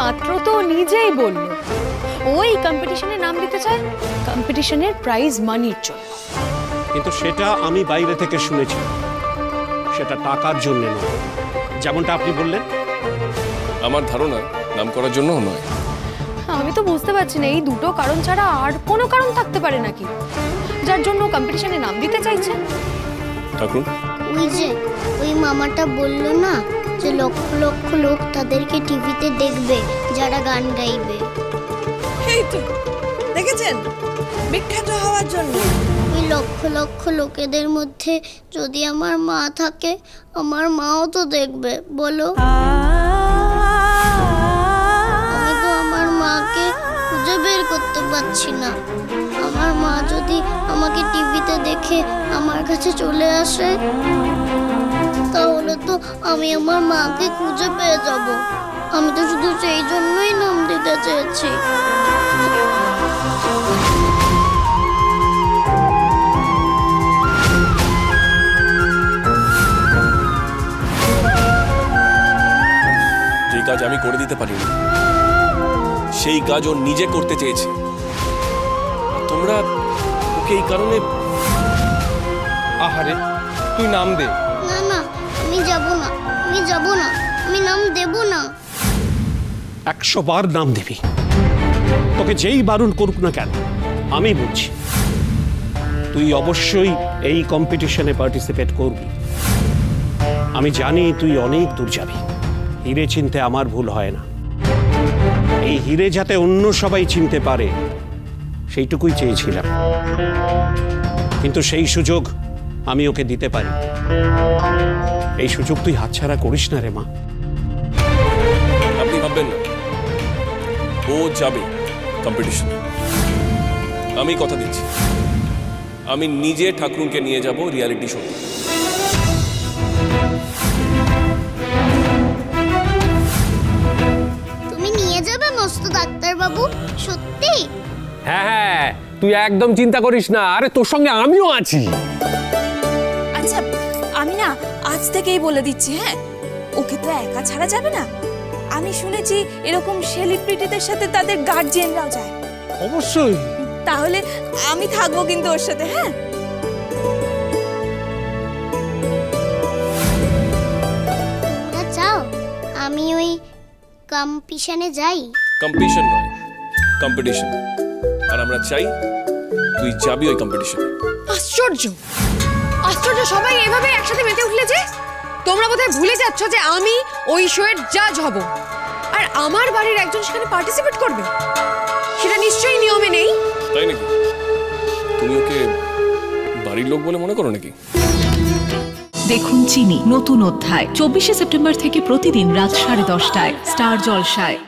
মাত্র তো নিজেই বলল ওই কম্পিটিশনে নাম দিতে চায় কম্পিটিশনের প্রাইজ মানির জন্য। কিন্তু সেটা আমি বাইরে থেকে শুনেছি, সেটা টাকার জন্য নয়, যেমনটা আপনি বললেন। আমার ধারণা নাম করার জন্য নয়। আমি তো বুঝতে পারছি না এই দুটো কারণ ছাড়া আর কোনো কারণ থাকতে পারে নাকি যার জন্য কম্পিটিশনে নাম দিতে চাইছে। ঠাকুর, ওই মামাটা বললো না যে লক্ষ লক্ষ লোক তাদেরকে টিভিতে দেখবে যারা গান গাইবে। এই তো দেখেছেন, বিখ্যাত হওয়ার জন্য। ওই লক্ষ লক্ষ লোকেদের মধ্যে যদি আমার মা থাকে, আমার মাও তো দেখবে, বলো। আমি তো আমার মাকে খুঁজে বের করতে পারছি না। আমার মা যদি আমাকে টিভিতে দেখে আমার কাছে চলে আসে, তাহলে তো আমি আমার মাকে খুঁজে পেয়ে যাব। আমি তো শুধু সেই জন্যই নাম দিতে চেয়েছি। যে কাজ আমি করে দিতে পারিনি সেই কাজ ও নিজে করতে চেয়েছে। তোমরা ওকে এই কারণে। আহারে, তুই নাম দে। না না, আমি যাব না, আমি নাম দেব না। 100 বার নাম দিবি, তোকে যেই বারণ করুক না কেন আমি বুঝছি তুই অবশ্যই এই কম্পিটিশনে পার্টিসিপেট করবি। আমি জানি তুই অনেক দূর যাবি। হিরে চিনতে আমার ভুল হয় না। এই হিরে যাতে অন্য সবাই চিনতে পারে সেইটুকুই চেয়েছিলাম, কিন্তু সেই সুযোগ আমি ওকে দিতে পারি। এই সুযোগ তুই হাতছাড়া করিস না রে মা। আপনি ভাববেন না, ও যাবে কম্পিটিশনে। আমি কথা দিচ্ছি, আমি নিজে ঠাকুরকে নিয়ে যাব রিয়ালিটি শো। তুমি নিয়ে যাবে মস্ত ডাক্তার বাবু? সত্যি? হ্যাঁ, তুই একদম চিন্তা করিস না। আরে তোর সঙ্গে আমিও আছি। আচ্ছা, আমি না আজ থেকেই বলে দিচ্ছি, হ্যাঁ, ওকে তো একা ছাড়া যাবে না। আমি শুনেছি এরকম সেলিব্রিটিদের সাথে তাদের গার্জিয়ানরাও যায়। অবশ্যই। তাহলে আমি থাকবো কিন্তু ওর সাথে, হ্যাঁ। তোমরা চাও আমি ওই কম্পিটিশনে যাই? কম্পিটিশন নয়, কম্পিটিশন। আর আমরা চাই তুই যাবি ওই কম্পিটিশনে। আশ্চর্য, আশ্চর্য, সবাই এভাবে একসাথে মেতে উঠলে যে। তোমরা বোধহয় ভুলে যাচ্ছ যে আমি ওই শোয়ের জাজ হব, আর আমার বাড়ির একজন সেখানে পার্টিসিপেট করবে। সেটা নিশ্চয়ই নিয়মে নেই। তাই নাকি? তুমি ওকে বাড়ির লোক বলে মনে করো নাকি? দেখুন চিনি নতুন অধ্যায় 24শে সেপ্টেম্বর থেকে প্রতিদিন রাত 10:30টায় স্টার জলসায়।